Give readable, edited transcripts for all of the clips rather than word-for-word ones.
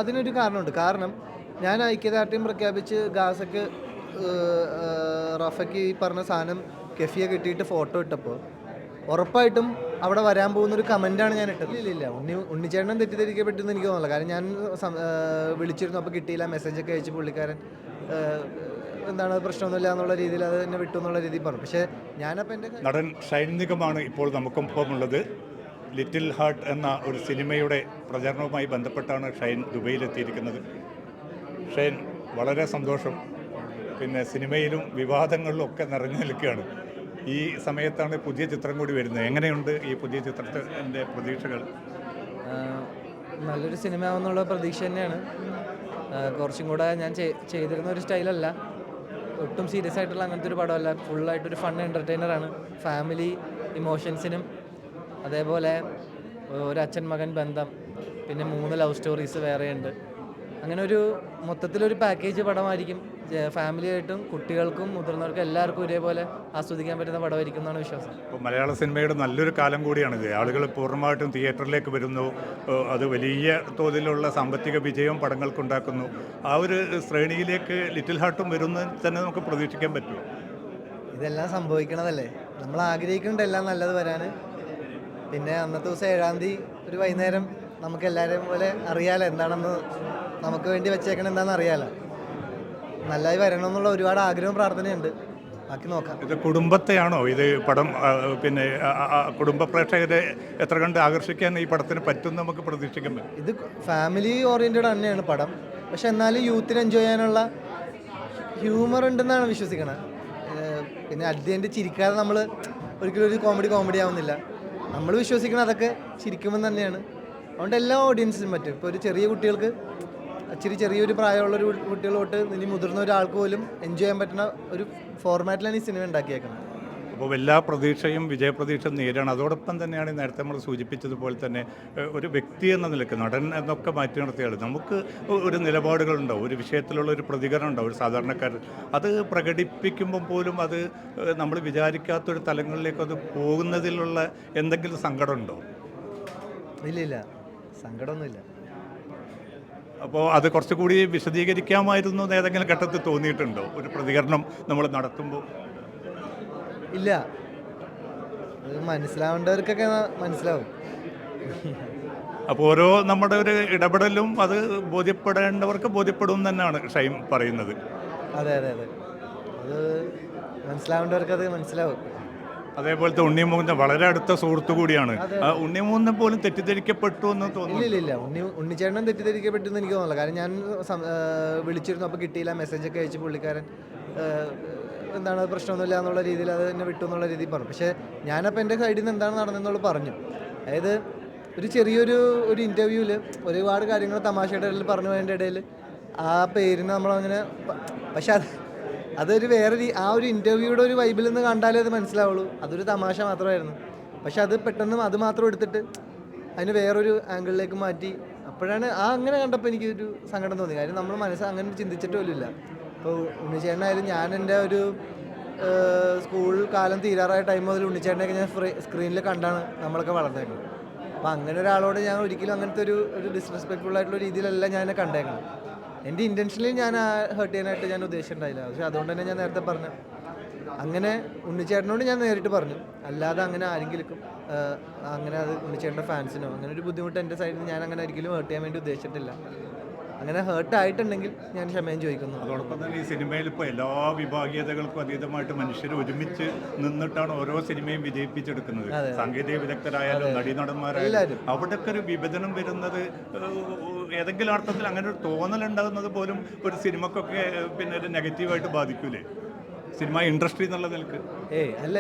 അതിനൊരു കാരണമുണ്ട്. കാരണം ഞാൻ ഐക്യദാർഢ്യം പ്രഖ്യാപിച്ച് ഗാസക്ക് റഫയ്ക്ക് ഈ പറഞ്ഞ സാധനം കെഫിയെ കിട്ടിയിട്ട് ഫോട്ടോ ഇട്ടപ്പോൾ ഉറപ്പായിട്ടും അവിടെ വരാൻ പോകുന്നൊരു കമൻറ്റാണ് ഞാൻ ഇട്ടത്. ഇല്ല ഉണ്ണിച്ചേട്ടനും തെറ്റിദ്ധരിക്കപ്പെട്ടെന്ന് എനിക്ക് തോന്നുന്നില്ല. കാരണം ഞാൻ വിളിച്ചിരുന്നു, അപ്പോൾ കിട്ടിയില്ല. മെസ്സേജൊക്കെ അയച്ച് പുള്ളിക്കാരൻ എന്താണ് പ്രശ്നമൊന്നുമില്ല എന്നുള്ള രീതിയിൽ അത് എന്നെ വിട്ടു എന്നുള്ള രീതിയിൽ പറഞ്ഞു. പക്ഷേ ഞാനപ്പോൾ എൻ്റെ നടൻ ഷൈൻ നിഗമാണ് ഇപ്പോൾ നമുക്കൊപ്പമുള്ളത്. ലിറ്റിൽ ഹാർട്ട് എന്ന ഒരു സിനിമയുടെ പ്രചരണവുമായി ബന്ധപ്പെട്ടാണ് ഷൈൻ ദുബൈയിലെത്തിയിരിക്കുന്നത്. ഷൈൻ, വളരെ സന്തോഷം. പിന്നെ സിനിമയിലും വിവാദങ്ങളിലും ഒക്കെ നിറഞ്ഞു നിൽക്കുകയാണ്. ഈ സമയത്താണ് പുതിയ ചിത്രം കൂടി വരുന്നത്. എങ്ങനെയുണ്ട് ഈ പുതിയ ചിത്രത്തിൻ്റെ പ്രതീക്ഷകൾ? നല്ലൊരു സിനിമ ആവുന്നുള്ള പ്രതീക്ഷ തന്നെയാണ്. കുറച്ചും കൂടെ ഞാൻ ചെയ്തിരുന്ന ഒരു സ്റ്റൈലല്ല, ഒട്ടും സീരിയസ് ആയിട്ടുള്ള അങ്ങനത്തെ ഒരു പടമല്ല. ഫുള്ളായിട്ടൊരു ഫൺ എൻ്റർടൈനറാണ്. ഫാമിലി ഇമോഷൻസിനും അതേപോലെ ഒരു അച്ഛൻ മകൻ ബന്ധം, പിന്നെ 3 ലവ് സ്റ്റോറീസ് വേറെയുണ്ട്. അങ്ങനെ ഒരു മൊത്തത്തിലൊരു പാക്കേജ് പടമായിരിക്കും. ഫാമിലിയായിട്ടും കുട്ടികൾക്കും മുതിർന്നവർക്കും എല്ലാവർക്കും ഒരേപോലെ ആസ്വദിക്കാൻ പറ്റുന്ന പടമായിരിക്കും എന്നാണ് വിശ്വാസം. ഇപ്പോൾ മലയാള സിനിമയുടെ നല്ലൊരു കാലം കൂടിയാണിത്. ആളുകൾ പൂർണ്ണമായിട്ടും തിയേറ്ററിലേക്ക് വരുന്നു. അത് വലിയ തോതിലുള്ള സാമ്പത്തിക വിജയം പടങ്ങൾക്കുണ്ടാക്കുന്നു. ആ ഒരു ശ്രേണിയിലേക്ക് ലിറ്റിൽ ഹാർട്ടും വരുന്നതിന് തന്നെ നമുക്ക് പ്രതീക്ഷിക്കാൻ പറ്റുമോ? ഇതെല്ലാം സംഭവിക്കണതല്ലേ, നമ്മൾ ആഗ്രഹിക്കുന്നുണ്ട് എല്ലാം നല്ലത് വരാൻ. പിന്നെ അന്നത്തെ ദിവസം 7-ാം തീയതി ഒരു വൈകുന്നേരം നമുക്ക് എല്ലാവരെയും പോലെ അറിയാലോ എന്താണെന്ന്, നമുക്ക് വേണ്ടി വെച്ചേക്കണം എന്താണെന്ന് അറിയാലോ. നല്ലതായി വരണമെന്നുള്ള ഒരുപാട് ആഗ്രഹവും പ്രാർത്ഥനയുണ്ട്. ബാക്കി നോക്കാം. ഇത് കുടുംബത്തെയാണോ ഇത് പടം, പിന്നെ കുടുംബ പ്രേക്ഷകരെ എത്ര കണ്ട് ആകർഷിക്കാൻ ഈ പടത്തിന് പറ്റും നമുക്ക് പ്രതീക്ഷിക്കാൻ പറ്റും? ഇത് ഫാമിലി ഓറിയൻറ്റഡ് തന്നെയാണ് പടം. പക്ഷെ എന്നാലും യൂത്തിന് എൻജോയ് ചെയ്യാനുള്ള ഹ്യൂമർ ഉണ്ടെന്നാണ് വിശ്വസിക്കണത്. പിന്നെ അഡ്ജന്റ് ചിരിക്കാതെ നമ്മൾ ഒരിക്കലും ഒരു കോമഡി ആവുന്നില്ല. നമ്മൾ വിശ്വസിക്കണം അതൊക്കെ ചിരിക്കുമ്പോൾ തന്നെയാണ്. അതുകൊണ്ട് എല്ലാ ഓഡിയൻസിനും പറ്റും. ഇപ്പോൾ ഒരു ചെറിയ കുട്ടികൾക്ക്, ചെറിയൊരു പ്രായമുള്ളൊരു കുട്ടികൾ തൊട്ട് ഇനി മുതിർന്ന ഒരാൾക്ക് പോലും എൻജോയ് ചെയ്യാൻ പറ്റുന്ന ഒരു ഫോർമാറ്റിലാണ് ഈ സിനിമ ഉണ്ടാക്കിയേക്കുന്നത്. അപ്പോൾ എല്ലാ പ്രതീക്ഷയും വിജയപ്രതീക്ഷ നേരാണ്. അതോടൊപ്പം തന്നെയാണ് നേരത്തെ നമ്മൾ സൂചിപ്പിച്ചതുപോലെ തന്നെ ഒരു വ്യക്തി എന്ന നിലയ്ക്ക്, നടൻ എന്നൊക്കെ മാറ്റി നിർത്തിയാൽ നമുക്ക് ഒരു നിലപാടുകളുണ്ടാവും, ഒരു വിഷയത്തിലുള്ള ഒരു പ്രതികരണം ഉണ്ടാവും. ഒരു സാധാരണക്കാരൻ അത് പ്രകടിപ്പിക്കുമ്പം പോലും അത് നമ്മൾ വിചാരിക്കാത്തൊരു തലങ്ങളിലേക്ക് അത് പോകുന്നതിലുള്ള എന്തെങ്കിലും സങ്കടമുണ്ടോ? ഇല്ല, സങ്കടമൊന്നുമില്ല. അപ്പോൾ അത് കുറച്ചുകൂടി വിശദീകരിക്കാമായിരുന്നു എന്ന് ഏതെങ്കിലും ഘട്ടത്തിൽ തോന്നിയിട്ടുണ്ടോ ഒരു പ്രതികരണം നമ്മൾ നടത്തുമ്പോൾ? ഇല്ല, അത് മനസ്സിലാവേണ്ടവർക്കൊക്കെ മനസ്സിലാവും. അപ്പോൾ ഓരോ നമ്മുടെ ഒരു ഇടപെടലും അത് ബോധ്യപ്പെടേണ്ടവർക്ക് ബോധ്യപ്പെടും തന്നെയാണ് ഷൈം പറയുന്നത്. അതെ, അത് മനസ്സിലാവേണ്ടവർക്ക് അത് മനസ്സിലാവും. അതേപോലത്തെ ഉണ്ണിമൂന്നിൻ്റെ വളരെ അടുത്ത സുഹൃത്തു കൂടിയാണ്. ഉണ്ണിമൂന്നിനെ പോലും തെറ്റിദ്ധരിക്കപ്പെട്ടു എന്ന് തോന്നുന്നു. ഇല്ല, ഉണ്ണിച്ചേട്ടനും തെറ്റിദ്ധരിക്കപ്പെട്ടെന്ന് എനിക്ക് തോന്നുന്നില്ല. കാരണം ഞാൻ വിളിച്ചിരുന്നു, അപ്പോൾ കിട്ടിയില്ല. മെസ്സേജൊക്കെ അയച്ച് പുള്ളിക്കാരൻ എന്താണ് പ്രശ്നമൊന്നുമില്ല എന്നുള്ള രീതിയിൽ അത് എന്നെ വിട്ടു എന്നുള്ള രീതിയിൽ പറഞ്ഞു. പക്ഷേ ഞാനപ്പോൾ എൻ്റെ സൈഡിൽ നിന്ന് എന്താണ് നടന്നതെന്നുള്ളത് പറഞ്ഞു. അതായത് ഒരു ചെറിയൊരു ഇൻ്റർവ്യൂവിൽ ഒരുപാട് കാര്യങ്ങൾ തമാശയുടെ ഇടയിൽ പറഞ്ഞു പോയതിൻ്റെ ഇടയിൽ ആ പേരിന് നമ്മളങ്ങനെ, പക്ഷെ അതൊരു ആ ഒരു ഇൻ്റർവ്യൂയുടെ ഒരു വൈബിൽ നിന്ന് കണ്ടാലേ അത് മനസ്സിലാവുള്ളൂ. അതൊരു തമാശ മാത്രമായിരുന്നു. പക്ഷെ അത് പെട്ടെന്ന് അത് മാത്രം എടുത്തിട്ട് അതിന് വേറൊരു ആംഗിളിലേക്ക് മാറ്റി. അപ്പോഴാണ് അങ്ങനെ കണ്ടപ്പോൾ എനിക്കൊരു സങ്കടം തോന്നി. കാര്യം നമ്മൾ അങ്ങനെ ചിന്തിച്ചിട്ട് പോലുമില്ല. ഇപ്പോൾ ഉണ്ണിച്ചേട്ടനായാലും ഞാൻ എൻ്റെ ഒരു സ്കൂൾ കാലം തീരാറായ ടൈം മുതൽ ഉണ്ണിച്ചേട്ടനെയൊക്കെ ഞാൻ സ്ക്രീനിൽ കണ്ടാണ് നമ്മളൊക്കെ വളർന്നേക്കുന്നത്. അപ്പോൾ അങ്ങനെ ഒരാളോട് ഞാൻ ഒരിക്കലും അങ്ങനത്തെ ഒരു ഡിസ്റെസ്പെക്ട്ഫുൾ ആയിട്ടുള്ള രീതിയിലല്ല ഞാൻ കണ്ടേക്കണം. എൻ്റെ ഇൻറ്റൻഷനിൽ ഞാൻ ഹേർട്ട് ചെയ്യാനായിട്ട് ഞാൻ ഉദ്ദേശിച്ചിട്ടുണ്ടായില്ല. പക്ഷെ അതുകൊണ്ട് തന്നെ ഞാൻ നേരത്തെ പറഞ്ഞു, അങ്ങനെ ഉണ്ണിച്ചേട്ടനോട് ഞാൻ നേരിട്ട് പറഞ്ഞു. അല്ലാതെ അങ്ങനെ ആരെങ്കിലും അങ്ങനെ അത് ഉണ്ണിച്ചേട്ടൻ്റെ ഫാൻസിനോ അങ്ങനെ ഒരു ബുദ്ധിമുട്ട് എൻ്റെ സൈഡിൽ നിന്ന് ഞാൻ അങ്ങനെ ഒരിക്കലും ഹേർട്ട് ചെയ്യാൻ വേണ്ടി ഉദ്ദേശിച്ചിട്ടില്ല. അങ്ങനെ ഹേർട്ടായിട്ടുണ്ടെങ്കിൽ ഞാൻ ക്ഷമയും ചോദിക്കുന്നു. അതോടൊപ്പം തന്നെ ഈ സിനിമയിൽ ഇപ്പോൾ എല്ലാ വിഭാഗീയതകൾക്കും അതീതമായിട്ട് മനുഷ്യർ ഒരുമിച്ച് നിന്നിട്ടാണ് ഓരോ സിനിമയും വിജയിപ്പിച്ചെടുക്കുന്നത്. സാങ്കേതിക വിദഗ്ധരായാലും നടീനടന്മാരായാലും അവിടെയൊക്കെ ഒരു വിഭജനം വരുന്നത് ഏതെങ്കിലും അർത്ഥത്തിൽ അങ്ങനെ ഒരു തോന്നലുണ്ടാകുന്നത് പോലും ഒരു സിനിമക്കൊക്കെ പിന്നെ ഒരു നെഗറ്റീവായിട്ട് ബാധിക്കൂലേ സിനിമ ഇൻഡസ്ട്രി എന്നുള്ള നിലക്ക്? അല്ല,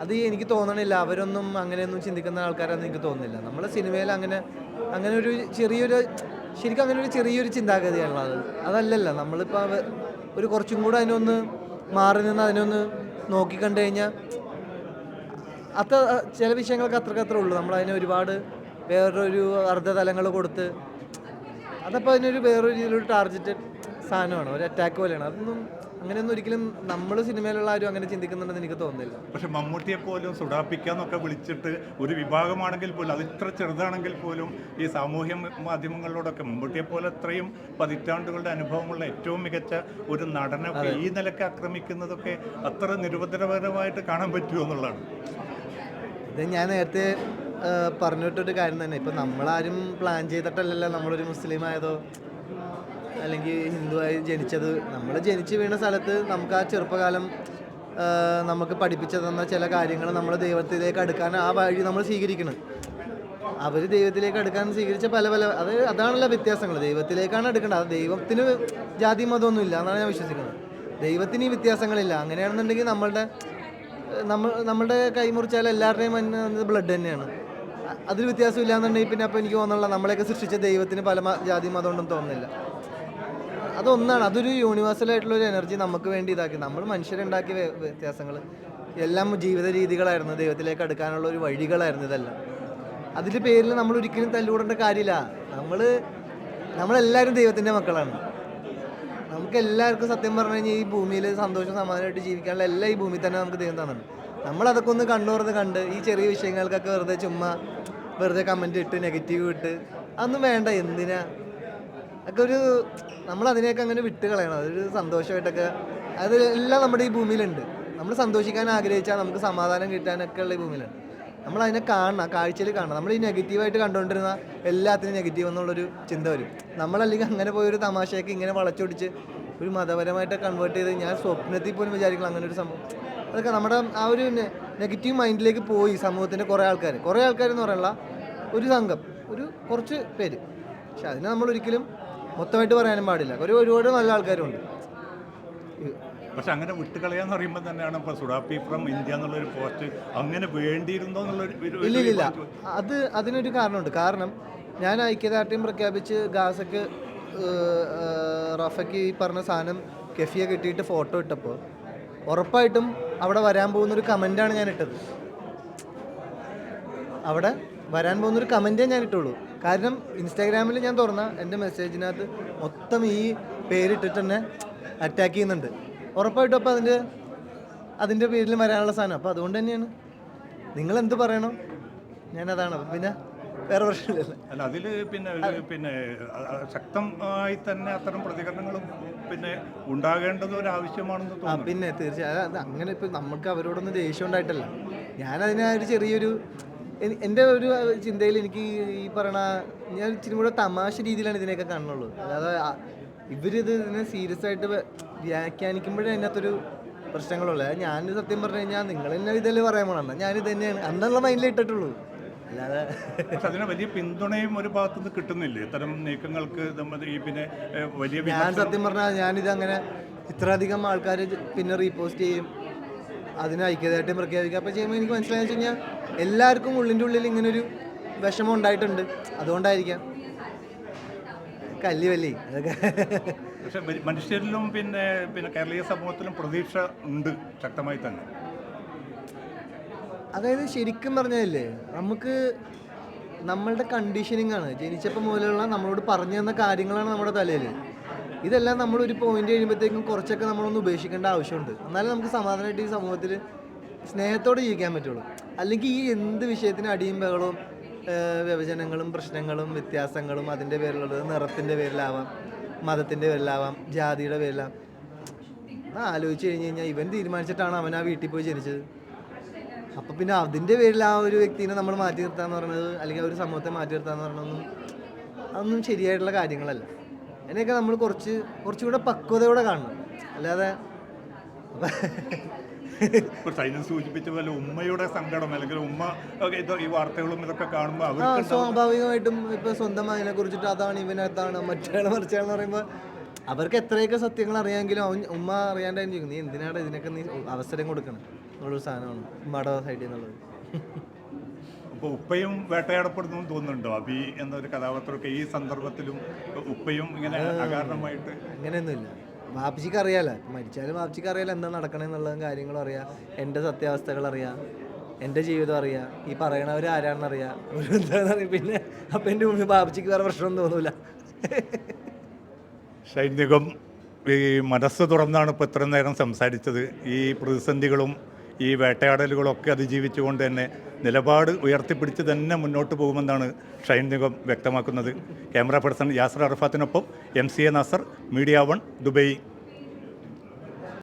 അത് എനിക്ക് തോന്നണില്ല. അവരൊന്നും അങ്ങനെയൊന്നും ചിന്തിക്കുന്ന ആൾക്കാരൊന്നും എനിക്ക് തോന്നുന്നില്ല. നമ്മൾ സിനിമയിൽ അങ്ങനെ ഒരു ശരിക്കും അങ്ങനെ ഒരു ചെറിയൊരു ചിന്താഗതിയാണുള്ളത്. അതല്ലല്ലോ നമ്മളിപ്പോൾ ഒരു കുറച്ചും കൂടെ അതിനൊന്ന് മാറി നിന്ന് അതിനൊന്ന് നോക്കിക്കണ്ടു കഴിഞ്ഞാൽ ചില വിഷയങ്ങൾക്ക് അത്രക്കത്രേ ഉള്ളൂ. നമ്മളതിനെ ഒരുപാട് വേറൊരു അർദ്ധതലങ്ങൾ കൊടുത്ത് അതപ്പോൾ അതിനൊരു വേറൊരു രീതിയിലൊരു ടാർഗറ്റഡ് സാധനമാണ്, ഒരു അറ്റാക്ക് പോലെയാണ്. അതൊന്നും അങ്ങനെയൊന്നും ഒരിക്കലും നമ്മൾ സിനിമയിലുള്ള ആരും അങ്ങനെ ചിന്തിക്കുന്നുണ്ടെന്ന് എനിക്ക് തോന്നുന്നില്ല. പക്ഷെ മമ്മൂട്ടിയെ പോലും സുഡാപ്പിക്കാന്നൊക്കെ വിളിച്ചിട്ട് ഒരു വിഭാഗമാണെങ്കിൽ പോലും അത് ഇത്ര ചെറുതാണെങ്കിൽ പോലും ഈ സാമൂഹ്യ മാധ്യമങ്ങളിലൂടെയൊക്കെ മമ്മൂട്ടിയെ പോലെ ഇത്രയും പതിറ്റാണ്ടുകളുടെ അനുഭവമുള്ള ഏറ്റവും മികച്ച ഒരു നടനൊക്കെ ഈ നിലയ്ക്ക് ആക്രമിക്കുന്നതൊക്കെ അത്ര നിരുപദ്രവകരമായിട്ട് കാണാൻ പറ്റുമോ എന്നുള്ളതാണ്. ഇത് ഞാൻ നേരത്തെ പറഞ്ഞിട്ടൊരു കാര്യം തന്നെ. ഇപ്പം നമ്മളാരും പ്ലാൻ ചെയ്തിട്ടല്ലല്ലോ നമ്മളൊരു മുസ്ലിം ആയതോ അല്ലെങ്കിൽ ഹിന്ദുവായി ജനിച്ചത്. നമ്മൾ ജനിച്ച് വീണ സ്ഥലത്ത് നമുക്ക് ആ ചെറുപ്പകാലം നമുക്ക് പഠിപ്പിച്ചു തന്ന ചില കാര്യങ്ങൾ നമ്മൾ ദൈവത്തിലേക്ക് അടുക്കാൻ ആ വഴി നമ്മൾ സ്വീകരിക്കണം. അവർ ദൈവത്തിലേക്ക് അടുക്കാൻ സ്വീകരിച്ച പല അതാണല്ലോ വ്യത്യാസങ്ങൾ. ദൈവത്തിലേക്കാണ് എടുക്കേണ്ടത്. അത് ദൈവത്തിന് ജാതി മതമൊന്നും ഇല്ല എന്നാണ് ഞാൻ വിശ്വസിക്കുന്നത്. ദൈവത്തിന് ഈ വ്യത്യാസങ്ങളില്ല. അങ്ങനെയാണെന്നുണ്ടെങ്കിൽ നമ്മളുടെ കൈ മുറിച്ചാൽ എല്ലാവരുടെയും ബ്ലഡ് തന്നെയാണ്. അതിൽ വ്യത്യാസം ഇല്ലാന്നുണ്ടെങ്കിൽ പിന്നെ അപ്പോൾ എനിക്ക് തോന്നുന്നില്ല നമ്മളെയൊക്കെ സൃഷ്ടിച്ച ദൈവത്തിന് പല ജാതി മതം ഉണ്ടെന്ന് തോന്നുന്നില്ല. അതൊന്നാണ്, അതൊരു യൂണിവേഴ്സൽ ആയിട്ടുള്ളൊരു എനർജി നമുക്ക് വേണ്ടി ഇതാക്കി. നമ്മൾ മനുഷ്യരുണ്ടാക്കിയ വ്യത്യാസങ്ങൾ എല്ലാം ജീവിത രീതികളായിരുന്നു, ദൈവത്തിലേക്ക് അടുക്കാനുള്ള ഒരു വഴികളായിരുന്നു ഇതെല്ലാം. അതിൻ്റെ പേരിൽ നമ്മൾ ഒരിക്കലും തല്ലുകൂടേണ്ട കാര്യമില്ല. നമ്മളെല്ലാവരും ദൈവത്തിൻ്റെ മക്കളാണ്. നമുക്ക് എല്ലാവർക്കും സത്യം പറഞ്ഞു കഴിഞ്ഞാൽ ഈ ഭൂമിയിൽ സന്തോഷം സമാധാനമായിട്ട് ജീവിക്കാനുള്ള എല്ലാം ഈ ഭൂമിയിൽ തന്നെ നമുക്ക് ദൈവം തന്നിട്ടുണ്ട്. നമ്മളതൊക്കെ ഒന്ന് കണ്ട് ഈ ചെറിയ വിഷയങ്ങൾക്കൊക്കെ വെറുതെ കമൻറ്റ് ഇട്ട് നെഗറ്റീവ് ഇട്ട് അതൊന്നും വേണ്ട. എന്തിനാ ഒക്കെ നമ്മളതിനെയൊക്കെ അങ്ങനെ വിട്ട് കളയണം. അതൊരു സന്തോഷമായിട്ടൊക്കെ അതെല്ലാം നമ്മുടെ ഈ ഭൂമിയിലുണ്ട്. നമ്മൾ സന്തോഷിക്കാൻ ആഗ്രഹിച്ചാൽ നമുക്ക് സമാധാനം കിട്ടാനൊക്കെ ഉള്ള ഈ ഭൂമിയിലുണ്ട്. നമ്മളതിനെ കാണണം, കാഴ്ചയിൽ കാണണം. നമ്മൾ ഈ നെഗറ്റീവായിട്ട് കണ്ടുകൊണ്ടിരുന്ന എല്ലാത്തിനും നെഗറ്റീവ് എന്നുള്ളൊരു ചിന്ത വരും. നമ്മളല്ലെങ്കിൽ അങ്ങനെ പോയൊരു തമാശയൊക്കെ ഇങ്ങനെ വളച്ചൊടിച്ച് ഒരു മതപരമായിട്ട് കൺവേർട്ട് ചെയ്ത് ഞാൻ സ്വപ്നത്തിൽ പോലും വിചാരിക്കണം അങ്ങനെ ഒരു സംഭവം. അതൊക്കെ നമ്മുടെ ആ ഒരു നെഗറ്റീവ് മൈൻഡിലേക്ക് പോയി സമൂഹത്തിൻ്റെ കുറേ ആൾക്കാർ എന്ന് പറയാനുള്ള ഒരു സംഘം, കുറച്ച് പേര്. പക്ഷെ അതിനെ നമ്മളൊരിക്കലും മൊത്തമായിട്ട് പറയാനും പാടില്ല. ഒരുപാട് നല്ല ആൾക്കാരുണ്ട്. പക്ഷെ അങ്ങനെ വിട്ടുകളയാന്ന് പറയുമ്പോൾ തന്നെയാണ് ഇപ്പോൾ സുഡാപ്പി ഫ്രം ഇന്ത്യ എന്നുള്ളൊരു പോസ്റ്റ് അങ്ങനെ വേണ്ടിയിരുന്നോ എന്നുള്ളൊരു ഇല്ല. അതിനൊരു കാരണമുണ്ട്. കാരണം ഞാൻ ഐക്യദാർഢ്യം പ്രഖ്യാപിച്ച് ഗാസക്ക് റഫയ്ക്ക് ഈ പറഞ്ഞ സാധനം കെഫിയെ കിട്ടിയിട്ട് ഫോട്ടോ ഇട്ടപ്പോൾ ഉറപ്പായിട്ടും അവിടെ വരാൻ പോകുന്നൊരു കമൻറ്റാണ് ഞാൻ ഇട്ടത്. അവിടെ വരാൻ പോകുന്നൊരു കമൻറ്റേ ഞാൻ ഇട്ടുള്ളൂ. കാരണം ഇൻസ്റ്റാഗ്രാമിൽ ഞാൻ തുറന്ന എൻ്റെ മെസ്സേജിനകത്ത് മൊത്തം ഈ പേരിട്ടിട്ട് തന്നെ അറ്റാക്ക് ചെയ്യുന്നുണ്ട്. ഉറപ്പായിട്ടും അപ്പോൾ അതിൻ്റെ പേരിൽ വരാനുള്ള സാധനം. അപ്പോൾ അതുകൊണ്ട് തന്നെയാണ് നിങ്ങളെന്ത് പറയണോ ഞാനതാണ്. അപ്പം പിന്നെ വേറെ പ്രശ്നമില്ലല്ലോ. അല്ല, അതിൽ പിന്നെ ശക്തമായി തന്നെ അത്തരം പ്രതികരണങ്ങളും പിന്നെ ഉണ്ടാകേണ്ടത് ഒരു ആവശ്യമാണെന്ന് തോന്നുന്നു. പിന്നെ തീർച്ചയായും അങ്ങനെ ഇപ്പം നമുക്ക് അവരോടൊന്നും ദേഷ്യം ഉണ്ടായിട്ടല്ല. ഞാനതിനെ ഒരു ചെറിയൊരു എൻ്റെ ഒരു ചിന്തയിൽ എനിക്ക് ഈ പറയണ ഞാൻ ഇച്ചിരി കൂടെ തമാശ രീതിയിലാണ് ഇതിനെയൊക്കെ കാണുന്നുള്ളൂ. അല്ലാതെ ഇതിനെ സീരിയസ് ആയിട്ട് വ്യാഖ്യാനിക്കുമ്പോഴേ അതിനകത്തൊരു പ്രശ്നങ്ങളുള്ളൂ. ഞാൻ സത്യം പറഞ്ഞു കഴിഞ്ഞാൽ നിങ്ങൾ എന്നെ ഇതല്ലേ പറയാൻ പോകണം, ഞാനിത് തന്നെയാണ് അന്നുള്ള മൈൻഡിൽ ഇട്ടിട്ടുള്ളൂ. അല്ലാതെ പക്ഷെ അതിന് വലിയ പിന്തുണയും ഒരു ഭാഗത്തുനിന്ന് കിട്ടുന്നില്ലേ ഇത്തരം നീക്കങ്ങൾക്ക്? പിന്നെ വലിയ ഞാൻ സത്യം പറഞ്ഞാൽ ഞാനിതങ്ങനെ ഇത്രയധികം ആൾക്കാർ പിന്നെ റീപോസ്റ്റ് ചെയ്യും, അതിന് ഐക്യദാർഢ്യം പ്രഖ്യാപിക്കുക അപ്പോൾ ചെയ്യുമ്പോൾ എനിക്ക് മനസ്സിലായെന്ന് വെച്ച് കഴിഞ്ഞാൽ എല്ലാവർക്കും ഉള്ളിൻ്റെ ഉള്ളിൽ ഇങ്ങനൊരു വിഷമം ഉണ്ടായിട്ടുണ്ട്. അതുകൊണ്ടായിരിക്കാം കല്ലുവല്ലി അതൊക്കെ. പക്ഷെ മനുഷ്യരിലും പിന്നെ കേരളീയ സമൂഹത്തിലും പ്രതീക്ഷ ഉണ്ട് ശക്തമായി തന്നെ. അതായത് ശരിക്കും പറഞ്ഞാലേ നമുക്ക് നമ്മളുടെ കണ്ടീഷനിങ് ആണ്. ജനിച്ചപ്പോൾ മുതലുള്ള നമ്മളോട് പറഞ്ഞു തന്ന കാര്യങ്ങളാണ് നമ്മുടെ തലയിൽ. ഇതെല്ലാം നമ്മളൊരു പോയിന്റ് കഴിയുമ്പോഴത്തേക്കും കുറച്ചൊക്കെ നമ്മളൊന്ന് ഉപേക്ഷിക്കേണ്ട ആവശ്യമുണ്ട്. എന്നാലും നമുക്ക് സമാധാനമായിട്ട് ഈ സമൂഹത്തിൽ സ്നേഹത്തോടെ ജീവിക്കാൻ പറ്റുള്ളൂ. അല്ലെങ്കിൽ ഈ എന്ത് വിഷയത്തിന് അടിയും ബഹളവും വിഭജനങ്ങളും പ്രശ്നങ്ങളും വ്യത്യാസങ്ങളും അതിൻ്റെ പേരിലുള്ളത് നിറത്തിൻ്റെ പേരിലാവാം, മതത്തിൻ്റെ പേരിലാവാം, ജാതിയുടെ പേരിലാവാം. ആലോചിച്ച് കഴിഞ്ഞാൽ ഇവൻ തീരുമാനിച്ചിട്ടാണ് അവൻ ആ വീട്ടിൽ പോയി ജനിച്ചത്. അപ്പം പിന്നെ അതിൻ്റെ പേരിൽ ആ ഒരു വ്യക്തിനെ നമ്മൾ മാറ്റി നിർത്താന്ന് പറയുന്നത്, അല്ലെങ്കിൽ ഒരു സമൂഹത്തെ മാറ്റി നിർത്താന്ന് പറയുന്നതൊന്നും അതൊന്നും ശരിയായിട്ടുള്ള കാര്യങ്ങളല്ല. അതിനൊക്കെ നമ്മൾ കുറച്ചുകൂടെ പക്വതയോടെ കാണണം. അല്ലാതെ സൂചിപ്പിച്ച പോലെ ഉമ്മയുടെ സങ്കടം അല്ലെങ്കിൽ ഉമ്മ ഈ വാർത്തകളും ഇതൊക്കെ കാണുമ്പോൾ സ്വാഭാവികമായിട്ടും ഇപ്പൊ സ്വന്തം അതിനെ കുറിച്ചിട്ട് അതാണ് ഇവനത്താണ് മറ്റേയാൾ മറിച്ചാണെന്ന് പറയുമ്പോൾ അവർക്ക് എത്രയൊക്കെ സത്യങ്ങൾ അറിയാമെങ്കിലും ഉമ്മ അറിയാണ്ടായിരിക്കും. നീ എന്തിനാണ് ഇതിനൊക്കെ നീ അവസരം കൊടുക്കണം എന്നുള്ളൊരു സാധനമാണ് ഉമ്മയുടെ സൈഡിൽ നിന്നുള്ളത്. അപ്പോൾ ഉപ്പയും വേട്ടയാടപ്പെടുന്നു തോന്നുന്നുണ്ടോ? അബി എന്നൊരു കഥാപാത്രമൊക്കെ ഈ സന്ദർഭത്തിലും ഉപ്പയും ഇങ്ങനെ അകാരണമായിട്ട്? അങ്ങനെയൊന്നുമില്ല. വാപ്പച്ചിക്ക് അറിയാലോ, മരിച്ചാലും വാപ്പച്ചിക്ക് അറിയാലോ എന്താ നടക്കണമെന്നുള്ളതും കാര്യങ്ങളും അറിയാം, എൻ്റെ സത്യാവസ്ഥകൾ അറിയാം, എൻ്റെ ജീവിതം അറിയാം, ഈ പറയണവർ ആരാണെന്ന് അറിയാം, ഒരു എന്താണെന്ന് അറിയാം. പിന്നെ അപ്പം എൻ്റെ മുമ്പിൽ വാപ്പച്ചിക്ക് വേറെ പ്രശ്നമൊന്നും തോന്നൂല. ഷൈൻ നിഗം ഈ മനസ്സ് തുറന്നാണ് ഇപ്പോൾ ഇത്രയും നേരം സംസാരിച്ചത്. ഈ പ്രതിസന്ധികളും ഈ വേട്ടയാടലുകളൊക്കെ അതിജീവിച്ചുകൊണ്ട് തന്നെ നിലപാട് ഉയർത്തിപ്പിടിച്ച് തന്നെ മുന്നോട്ട് പോകുമെന്നാണ് ഷൈൻ നിഗം വ്യക്തമാക്കുന്നത്. ക്യാമറ പേഴ്സൺ യാസർ അറഫാത്തിനൊപ്പം MCA നാസർ, മീഡിയ 1, ദുബൈ.